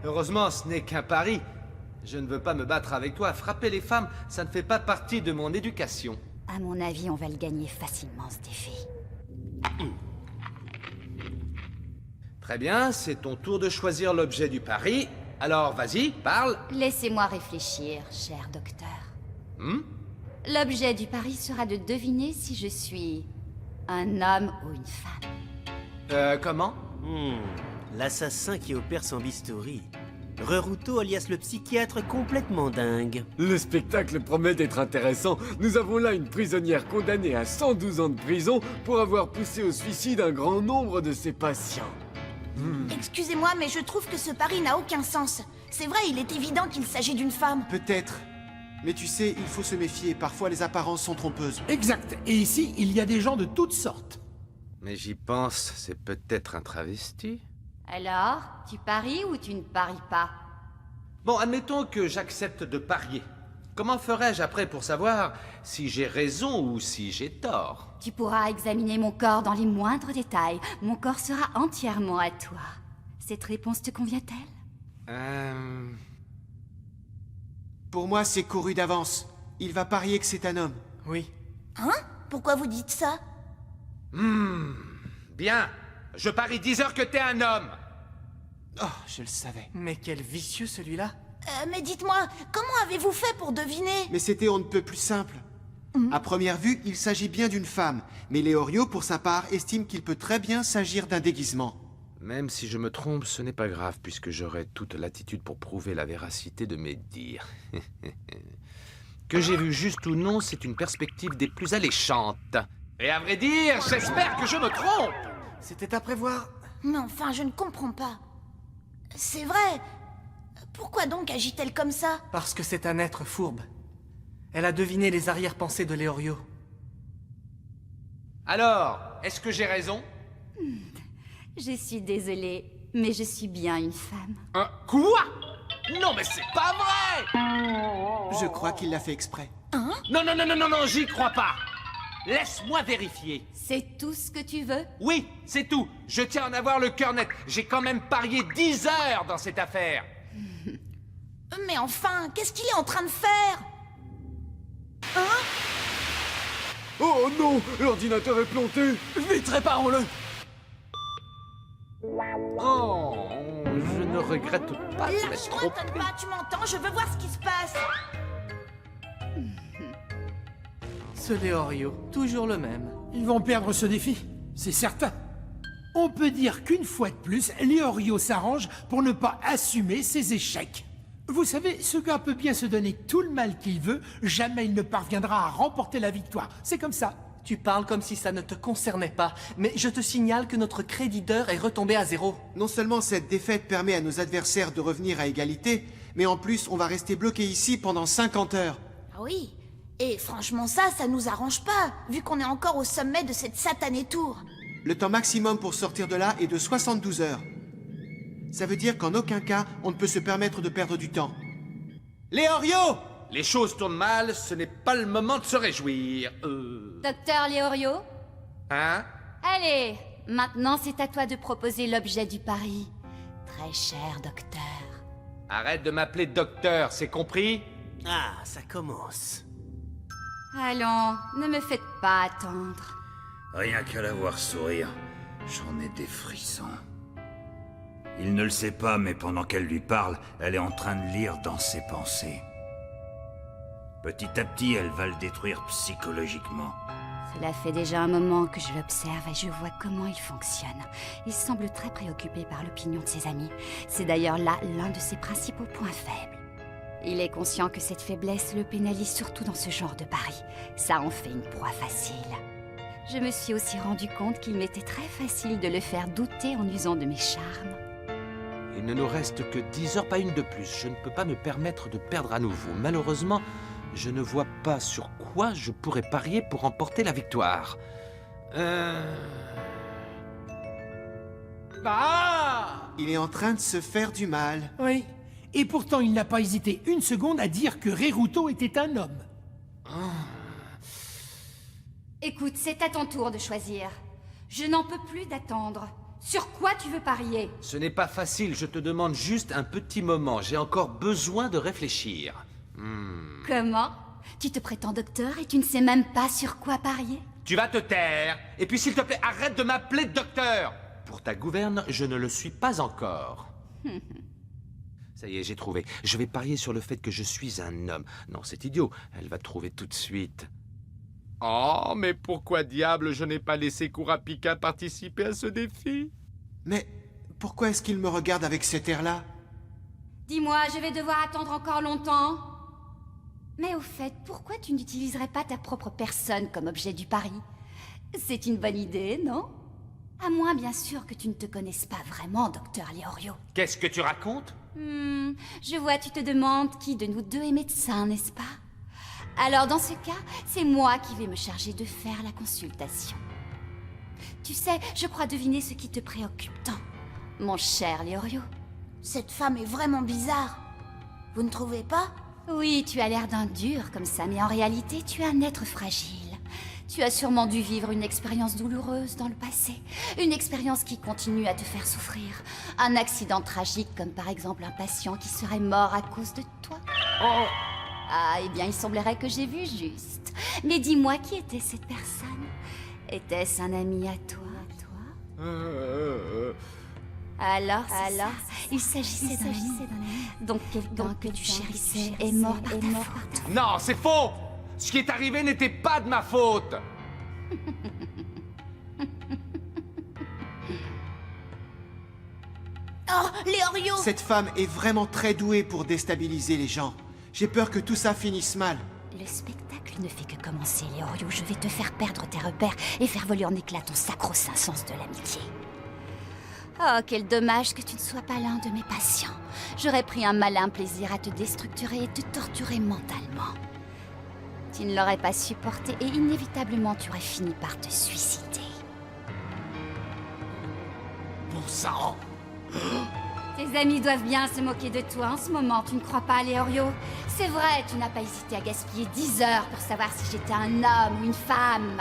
Heureusement, ce n'est qu'un pari. Je ne veux pas me battre avec toi. Frapper les femmes, ça ne fait pas partie de mon éducation. À mon avis, on va le gagner facilement, ce défi. Très bien, c'est ton tour de choisir l'objet du pari. Alors, vas-y, parle. Laissez-moi réfléchir, cher docteur. L'objet du pari sera de deviner si je suis un homme ou une femme. Comment? L'assassin qui opère son bistouri. Reruto alias le psychiatre complètement dingue. Le spectacle promet d'être intéressant. Nous avons là une prisonnière condamnée à 112 ans de prison pour avoir poussé au suicide un grand nombre de ses patients. Excusez-moi, mais je trouve que ce pari n'a aucun sens. C'est vrai, il est évident qu'il s'agit d'une femme. Peut-être. Mais tu sais, il faut se méfier. Parfois, les apparences sont trompeuses. Exact. Et ici, il y a des gens de toutes sortes. Mais j'y pense, c'est peut-être un travesti. Alors, tu paries ou tu ne paries pas? Bon, admettons que j'accepte de parier. Comment ferais-je après pour savoir si j'ai raison ou si j'ai tort? Tu pourras examiner mon corps dans les moindres détails. Mon corps sera entièrement à toi. Cette réponse te convient-elle? Pour moi, c'est couru d'avance. Il va parier que c'est un homme. Oui. Hein? Pourquoi vous dites ça? Bien, je parie 10 heures que t'es un homme. Oh, je le savais. Mais quel vicieux celui-là. Mais dites-moi, comment avez-vous fait pour deviner? Mais c'était on ne peut plus simple. À première vue, il s'agit bien d'une femme. Mais Leorio, pour sa part, estime qu'il peut très bien s'agir d'un déguisement. Même si je me trompe, ce n'est pas grave, puisque j'aurai toute l'attitude pour prouver la véracité de mes dires. Que j'ai vu juste ou non, c'est une perspective des plus alléchantes. Et à vrai dire, j'espère que je me trompe. C'était à prévoir. Mais enfin, je ne comprends pas. C'est vrai. Pourquoi donc agit-elle comme ça? Parce que c'est un être fourbe. Elle a deviné les arrière-pensées de Leorio. Alors, est-ce que j'ai raison? Je suis désolée, mais je suis bien une femme. Quoi? Non, mais c'est pas vrai! Je crois qu'il l'a fait exprès. Non, non, non, non, non, non, j'y crois pas. Laisse-moi vérifier. C'est tout ce que tu veux? Oui, c'est tout. Je tiens à en avoir le cœur net. J'ai quand même parié 10 heures dans cette affaire. Mais enfin, qu'est-ce qu'il est en train de faire? Oh non, l'ordinateur est planté. Vite, réparons-le. Oh, je ne regrette pas de m'être Lâche-moi, trompé. Tonpa, tu m'entends? Je veux voir ce qui se passe. Ce Leorio, toujours le même. Ils vont perdre ce défi, c'est certain. On peut dire qu'une fois de plus, Leorio s'arrange pour ne pas assumer ses échecs. Vous savez, ce gars peut bien se donner tout le mal qu'il veut, jamais il ne parviendra à remporter la victoire. C'est comme ça. Tu parles comme si ça ne te concernait pas, mais je te signale que notre créditeur est retombé à zéro. Non seulement cette défaite permet à nos adversaires de revenir à égalité, mais en plus, on va rester bloqué ici pendant 50 heures. Ah oui. Et franchement ça nous arrange pas, vu qu'on est encore au sommet de cette satanée tour. Le temps maximum pour sortir de là est de 72 heures. Ça veut dire qu'en aucun cas, on ne peut se permettre de perdre du temps. Leorio! Les choses tournent mal, ce n'est pas le moment de se réjouir. Docteur Leorio? Hein? Allez, maintenant c'est à toi de proposer l'objet du pari. Très cher docteur. Arrête de m'appeler docteur, c'est compris? Ah, ça commence. Allons, ne me faites pas attendre. Rien qu'à la voir sourire, j'en ai des frissons. Il ne le sait pas, mais pendant qu'elle lui parle, elle est en train de lire dans ses pensées. Petit à petit, elle va le détruire psychologiquement. Cela fait déjà un moment que je l'observe et je vois comment il fonctionne. Il semble très préoccupé par l'opinion de ses amis. C'est d'ailleurs là l'un de ses principaux points faibles. Il est conscient que cette faiblesse le pénalise surtout dans ce genre de pari. Ça en fait une proie facile. Je me suis aussi rendu compte qu'il m'était très facile de le faire douter en usant de mes charmes. Il ne nous reste que 10 heures, pas une de plus. Je ne peux pas me permettre de perdre à nouveau. Malheureusement, je ne vois pas sur quoi je pourrais parier pour remporter la victoire. Ah! Il est en train de se faire du mal. Oui. Et pourtant, il n'a pas hésité une seconde à dire que Reruto était un homme. Écoute, c'est à ton tour de choisir. Je n'en peux plus d'attendre. Sur quoi tu veux parier? Ce n'est pas facile, je te demande juste un petit moment. J'ai encore besoin de réfléchir. Comment? Tu te prétends docteur et tu ne sais même pas sur quoi parier? Tu vas te taire. Et puis s'il te plaît, arrête de m'appeler docteur. Pour ta gouverne, je ne le suis pas encore. Ça y est, j'ai trouvé. Je vais parier sur le fait que je suis un homme. Non, c'est idiot. Elle va trouver tout de suite. Oh, mais pourquoi diable je n'ai pas laissé Kurapika participer à ce défi? Mais pourquoi est-ce qu'il me regarde avec cet air-là? Dis-moi, je vais devoir attendre encore longtemps. Mais au fait, pourquoi tu n'utiliserais pas ta propre personne comme objet du pari? C'est une bonne idée, non? À moins, bien sûr, que tu ne te connaisses pas vraiment, docteur Leorio. Qu'est-ce que tu racontes? Je vois, tu te demandes qui de nous deux est médecin, n'est-ce pas? Alors, dans ce cas, c'est moi qui vais me charger de faire la consultation. Tu sais, je crois deviner ce qui te préoccupe tant, mon cher Leorio. Cette femme est vraiment bizarre. Vous ne trouvez pas? Oui, tu as l'air d'un dur comme ça, mais en réalité, tu es un être fragile. Tu as sûrement dû vivre une expérience douloureuse dans le passé. Une expérience qui continue à te faire souffrir. Un accident tragique, comme par exemple un patient qui serait mort à cause de toi. Oh! Ah, eh bien, il semblerait que j'ai vu juste. Mais dis-moi, qui était cette personne? Était-ce un ami à toi, Alors, il s'agissait d'un ami. Donc quelqu'un que tu chérissais est mort par ta faute. Non, c'est faux! Ce qui est arrivé n'était pas de ma faute! Oh, Leorio! Cette femme est vraiment très douée pour déstabiliser les gens. J'ai peur que tout ça finisse mal. Le spectacle ne fait que commencer, Leorio. Je vais te faire perdre tes repères et faire voler en éclats ton sacro-saint sens de l'amitié. Oh, quel dommage que tu ne sois pas l'un de mes patients. J'aurais pris un malin plaisir à te déstructurer et te torturer mentalement. Tu ne l'aurais pas supporté et inévitablement tu aurais fini par te suicider. Bon sang! Tes amis doivent bien se moquer de toi en ce moment, tu ne crois pas, Leorio? C'est vrai, tu n'as pas hésité à gaspiller 10 heures pour savoir si j'étais un homme ou une femme.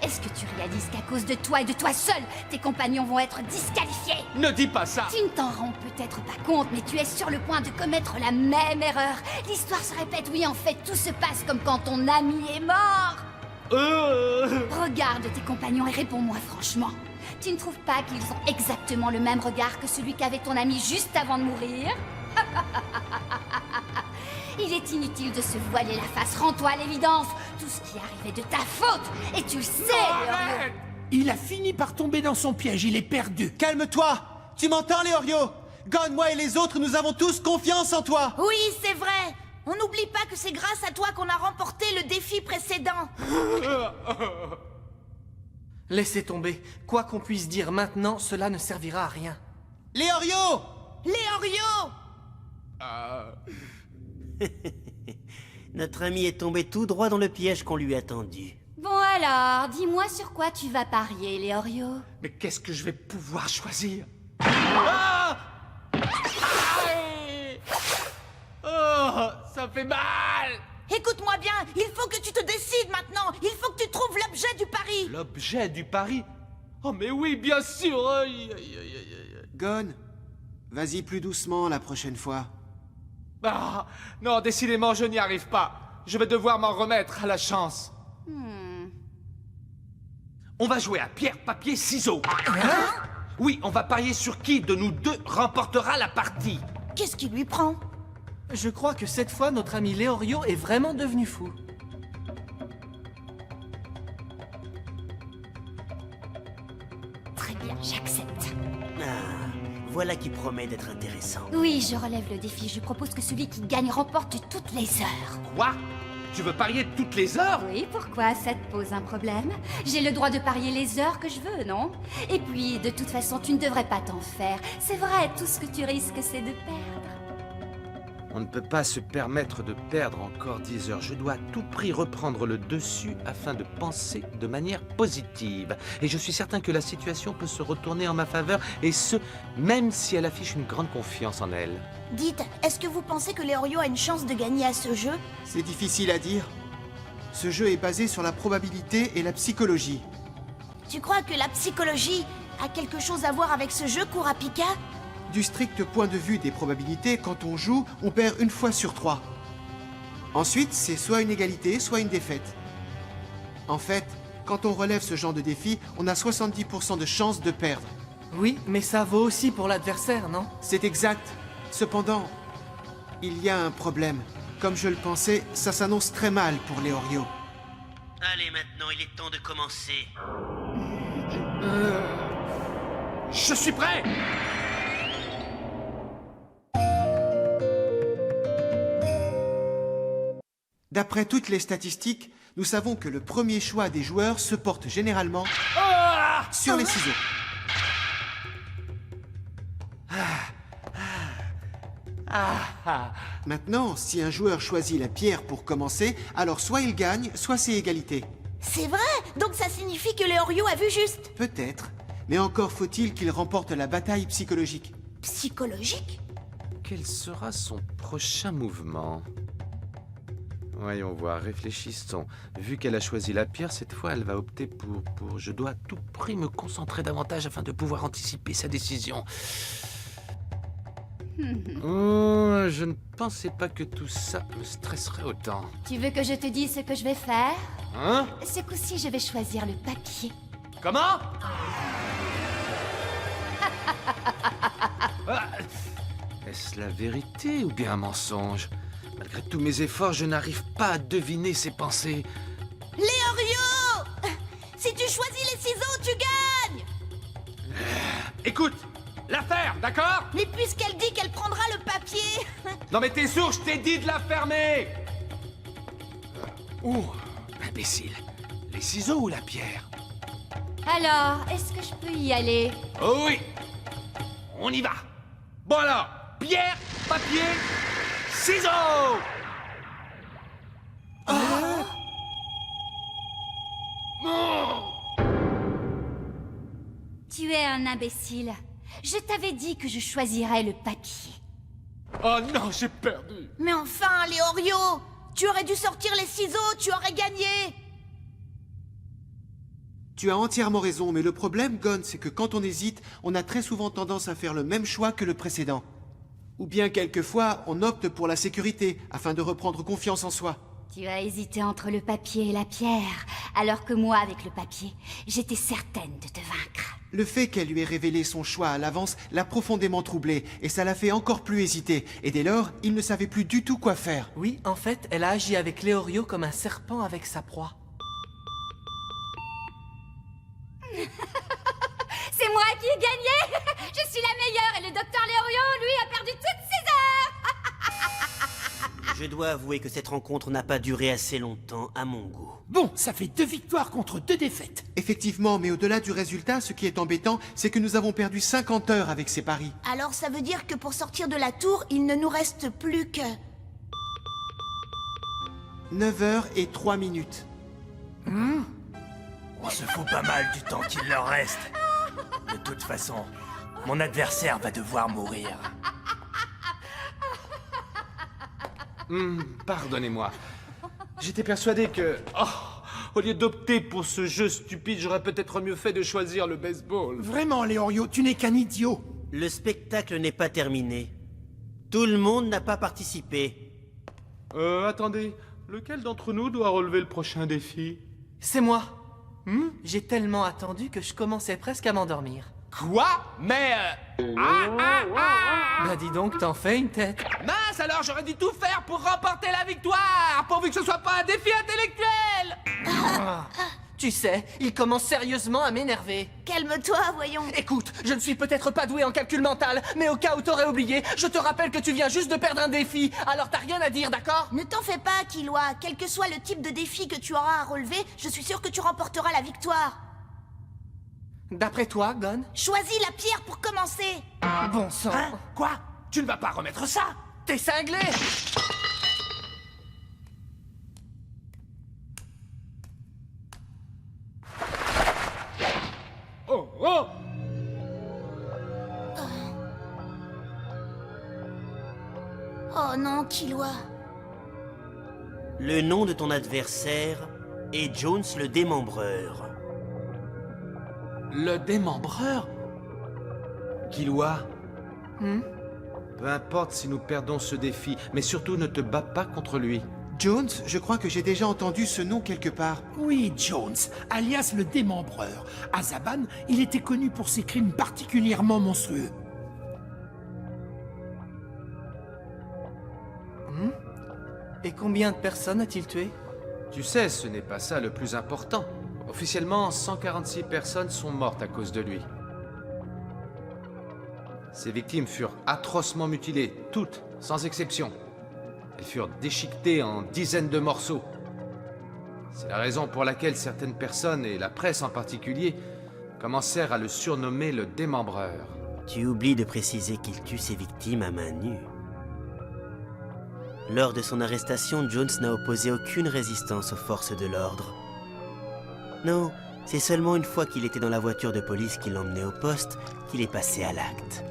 Est-ce que tu réalises qu'à cause de toi et de toi seul, tes compagnons vont être disqualifiés? Ne dis pas ça! Tu ne t'en rends peut-être pas compte, mais tu es sur le point de commettre la même erreur. L'histoire se répète, oui, en fait, tout se passe comme quand ton ami est mort. Regarde tes compagnons et réponds-moi franchement. Tu ne trouves pas qu'ils ont exactement le même regard que celui qu'avait ton ami juste avant de mourir? Il est inutile de se voiler la face, rends-toi à l'évidence. Tout ce qui est arrivé de ta faute, et tu le sais, Leorio. Il a fini par tomber dans son piège, il est perdu. Calme-toi! Tu m'entends, Leorio? Gon, moi et les autres, nous avons tous confiance en toi! Oui, c'est vrai! On n'oublie pas que c'est grâce à toi qu'on a remporté le défi précédent. Laissez tomber. Quoi qu'on puisse dire maintenant, cela ne servira à rien. Leorio! Leorio! Notre ami est tombé tout droit dans le piège qu'on lui a tendu. Bon alors, dis-moi sur quoi tu vas parier, Leorio. Mais qu'est-ce que je vais pouvoir choisir? Ah! Aïe! Oh, ça fait mal! Écoute-moi bien, il faut que tu te décides maintenant. Il faut que tu trouves l'objet du pari. L'objet du pari? Oh mais oui, bien sûr! Aïe, aïe, aïe, aïe, aïe. Gon, vas-y plus doucement la prochaine fois. Ah, non, décidément, je n'y arrive pas. Je vais devoir m'en remettre à la chance. On va jouer à pierre, papier, ciseaux. Oui, on va parier sur qui de nous deux remportera la partie. Qu'est-ce qui lui prend? Je crois que cette fois, notre ami Leorio est vraiment devenu fou. Très bien, j'accepte. Ah, voilà qui promet d'être intéressant. Oui, je relève le défi. Je propose que celui qui gagne remporte toutes les heures. Quoi? Tu veux parier toutes les heures? Oui, pourquoi? Ça te pose un problème? J'ai le droit de parier les heures que je veux, non? Et puis, de toute façon, tu ne devrais pas t'en faire. C'est vrai, tout ce que tu risques, c'est de perdre. On ne peut pas se permettre de perdre encore 10 heures. Je dois à tout prix reprendre le dessus afin de penser de manière positive. Et je suis certain que la situation peut se retourner en ma faveur, et ce, même si elle affiche une grande confiance en elle. Dites, est-ce que vous pensez que Leorio a une chance de gagner à ce jeu? C'est difficile à dire. Ce jeu est basé sur la probabilité et la psychologie. Tu crois que la psychologie a quelque chose à voir avec ce jeu Kurapika? Du strict point de vue des probabilités, quand on joue, on perd une fois sur 3. Ensuite, c'est soit une égalité, soit une défaite. En fait, quand on relève ce genre de défi, on a 70% de chances de perdre. Oui, mais ça vaut aussi pour l'adversaire, non? C'est exact. Cependant, il y a un problème. Comme je le pensais, ça s'annonce très mal pour Leorio. Allez, maintenant, il est temps de commencer. Je suis prêt! D'après toutes les statistiques, nous savons que le premier choix des joueurs se porte généralement sur les ciseaux. Maintenant, si un joueur choisit la pierre pour commencer, alors soit il gagne, soit c'est égalité. C'est vrai? Donc ça signifie que Leorio a vu juste. Peut-être, mais encore faut-il qu'il remporte la bataille psychologique. Psychologique? Quel sera son prochain mouvement? Voyons voir, réfléchissons. Vu qu'elle a choisi la pierre, cette fois, elle va opter pour... Je dois à tout prix me concentrer davantage afin de pouvoir anticiper sa décision. Oh, je ne pensais pas que tout ça me stresserait autant. Tu veux que je te dise ce que je vais faire? Hein? Ce coup-ci, je vais choisir le papier. Comment? Est-ce la vérité ou bien un mensonge? Malgré tous mes efforts, je n'arrive pas à deviner ses pensées. Leorio! Si tu choisis les ciseaux, tu gagnes! Écoute, l'affaire, d'accord? Mais puisqu'elle dit qu'elle prendra le papier... Non mais t'es sourd, je t'ai dit de la fermer! Oh, imbécile. Les ciseaux ou la pierre? Alors, est-ce que je peux y aller? Oh oui! On y va! Bon alors, pierre, papier, ciseaux! Tu es un imbécile. Je t'avais dit que je choisirais le papier. Oh non, j'ai perdu. Mais enfin, Leorio! Tu aurais dû sortir les ciseaux, tu aurais gagné! Tu as entièrement raison, mais le problème, Gon, c'est que quand on hésite, on a très souvent tendance à faire le même choix que le précédent. Ou bien quelquefois, on opte pour la sécurité, afin de reprendre confiance en soi. Tu as hésité entre le papier et la pierre, alors que moi, avec le papier, j'étais certaine de te vaincre. Le fait qu'elle lui ait révélé son choix à l'avance l'a profondément troublé, et ça l'a fait encore plus hésiter. Et dès lors, il ne savait plus du tout quoi faire. Oui, en fait, elle a agi avec Leorio comme un serpent avec sa proie. C'est moi qui ai gagné! Je suis la meilleure et le docteur Leorio, lui, a perdu toutes ses heures! Je dois avouer que cette rencontre n'a pas duré assez longtemps à mon goût. Bon, ça fait 2 victoires contre 2 défaites. Effectivement, mais au-delà du résultat, ce qui est embêtant, c'est que nous avons perdu 50 heures avec ces paris. Alors ça veut dire que pour sortir de la tour, il ne nous reste plus que... 9 heures et 3 minutes. On se fout pas mal du temps qu'il leur reste. De toute façon, mon adversaire va devoir mourir. Pardonnez-moi. J'étais persuadé que... Oh, au lieu d'opter pour ce jeu stupide, j'aurais peut-être mieux fait de choisir le baseball. Vraiment, Leorio, tu n'es qu'un idiot. Le spectacle n'est pas terminé. Tout le monde n'a pas participé. Attendez. Lequel d'entre nous doit relever le prochain défi? C'est moi. J'ai tellement attendu que je commençais presque à m'endormir. Quoi? Mais... Bah dis donc, t'en fais une tête. Mince, alors j'aurais dû tout faire pour remporter la victoire, pourvu que ce soit pas un défi intellectuel. Tu sais, il commence sérieusement à m'énerver. Calme-toi, voyons. Écoute, je ne suis peut-être pas doué en calcul mental, mais au cas où t'aurais oublié, je te rappelle que tu viens juste de perdre un défi, alors t'as rien à dire, d'accord? Ne t'en fais pas, Killua. Quel que soit le type de défi que tu auras à relever, je suis sûre que tu remporteras la victoire. D'après toi, Gon? Choisis la pierre pour commencer. Bon sang. Hein? Quoi? Tu ne vas pas remettre ça? T'es cinglé! Oh, oh! Oh non, Killua. Le nom de ton adversaire est Jones le Démembreur. Le démembreur? Killua, peu importe si nous perdons ce défi, mais surtout ne te bats pas contre lui. Jones, je crois que j'ai déjà entendu ce nom quelque part. Oui, Jones, alias le démembreur. À Zaban, il était connu pour ses crimes particulièrement monstrueux. Et combien de personnes a-t-il tué? Tu sais, ce n'est pas ça le plus important. Officiellement, 146 personnes sont mortes à cause de lui. Ces victimes furent atrocement mutilées, toutes, sans exception. Elles furent déchiquetées en dizaines de morceaux. C'est la raison pour laquelle certaines personnes, et la presse en particulier, commencèrent à le surnommer le démembreur. Tu oublies de préciser qu'il tue ses victimes à main nue. Lors de son arrestation, Jones n'a opposé aucune résistance aux forces de l'ordre. Non, c'est seulement une fois qu'il était dans la voiture de police qui l'emmenait au poste qu'il est passé à l'acte.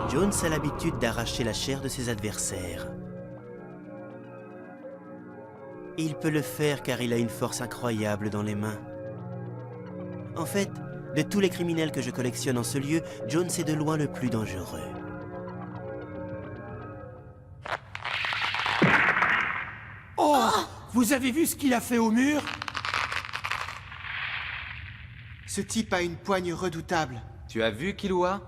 Jones a l'habitude d'arracher la chair de ses adversaires. Il peut le faire car il a une force incroyable dans les mains. En fait, de tous les criminels que je collectionne en ce lieu, Jones est de loin le plus dangereux. Oh, vous avez vu ce qu'il a fait au mur? Ce type a une poigne redoutable. Tu as vu, Killua?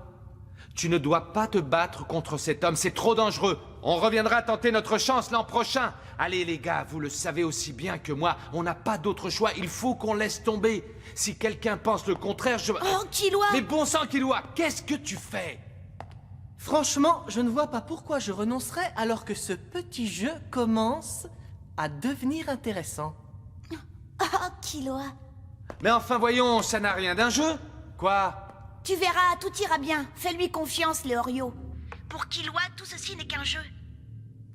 Tu ne dois pas te battre contre cet homme, c'est trop dangereux. On reviendra tenter notre chance l'an prochain. Allez les gars, vous le savez aussi bien que moi, on n'a pas d'autre choix, il faut qu'on laisse tomber. Si quelqu'un pense le contraire, je... Oh, Killua! Mais bon sang, Killua, qu'est-ce que tu fais? Franchement, je ne vois pas pourquoi je renoncerais alors que ce petit jeu commence à devenir intéressant. Oh, Killua! Mais enfin voyons, ça n'a rien d'un jeu. Quoi? Tu verras, tout ira bien. Fais-lui confiance, Leorio. Pour Killua, tout ceci n'est qu'un jeu.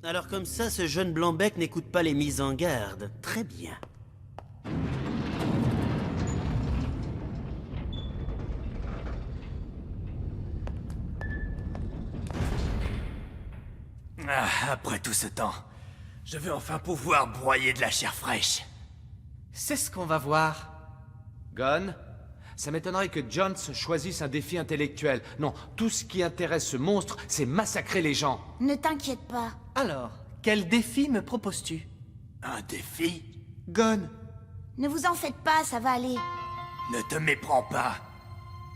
Alors comme ça, ce jeune blanc-bec n'écoute pas les mises en garde. Très bien. Ah, après tout ce temps, je vais enfin pouvoir broyer de la chair fraîche. C'est ce qu'on va voir. Gon, ça m'étonnerait que Jones choisisse un défi intellectuel. Non, tout ce qui intéresse ce monstre, c'est massacrer les gens. Ne t'inquiète pas. Alors, quel défi me proposes-tu? Un défi? Gon, Ne vous en faites pas, ça va aller. Ne te méprends pas.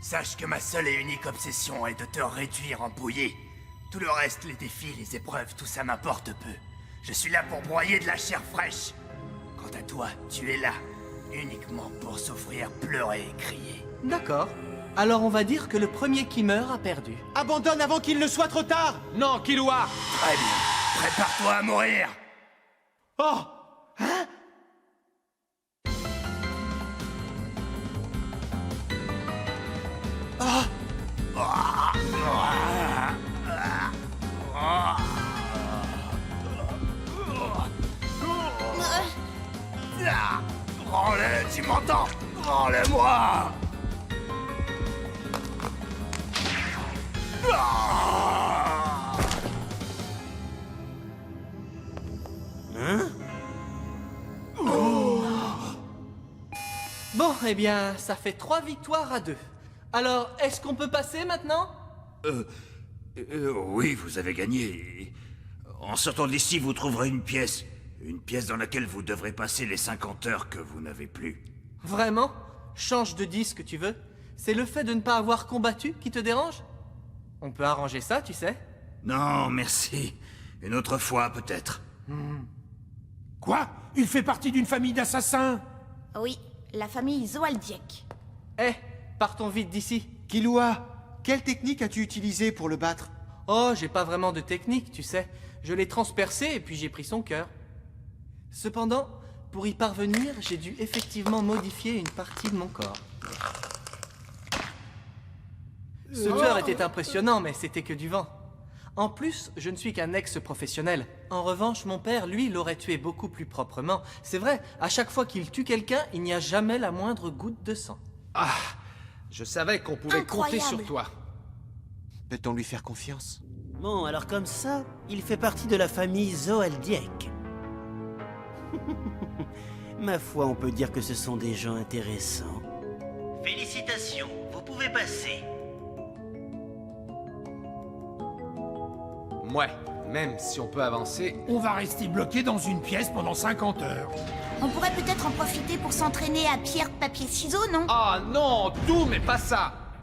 Sache que ma seule et unique obsession est de te réduire en bouillie. Tout le reste, les défis, les épreuves, tout ça m'importe peu. Je suis là pour broyer de la chair fraîche. Quant à toi, tu es là, uniquement pour souffrir, pleurer et crier. D'accord. Alors on va dire que le premier qui meurt a perdu. abandonne avant qu'il ne soit trop tard! Non, Killua! Très bien. Prépare-toi à mourir. Oh! Hein? Ah, rends-le, tu m'entends? Rends-le-moi! Ah! Bon, eh bien, ça fait 3 victoires à 2. Alors, est-ce qu'on peut passer maintenant? Oui, vous avez gagné. En sortant d'ici, vous trouverez une pièce. Une pièce dans laquelle vous devrez passer les 50 heures que vous n'avez plus. Vraiment? Change de disque, tu veux? C'est le fait de ne pas avoir combattu qui te dérange? On peut arranger ça, tu sais? Non, merci. Une autre fois, peut-être. Quoi? Il fait partie d'une famille d'assassins? Oui, la famille Zoaldiek. Eh, partons vite d'ici. Killua, quelle technique as-tu utilisée pour le battre? Oh, j'ai pas vraiment de technique, tu sais. Je l'ai transpercé et puis j'ai pris son cœur. Cependant, pour y parvenir, j'ai dû effectivement modifier une partie de mon corps. Ce tueur était impressionnant, mais c'était que du vent. En plus, je ne suis qu'un ex-professionnel. En revanche, mon père, lui, l'aurait tué beaucoup plus proprement. C'est vrai, à chaque fois qu'il tue quelqu'un, il n'y a jamais la moindre goutte de sang. Ah! Je savais qu'on pouvait compter Incroyable. sur toi. Peut-on lui faire confiance? Bon, alors comme ça, il fait partie de la famille Zoaldiek. Ma foi, on peut dire que ce sont des gens intéressants. Félicitations, vous pouvez passer. Ouais, même si on peut avancer... On va rester bloqué dans une pièce pendant 50 heures. On pourrait peut-être en profiter pour s'entraîner à pierre, papier, ciseaux, non? Ah non, tout, mais pas ça!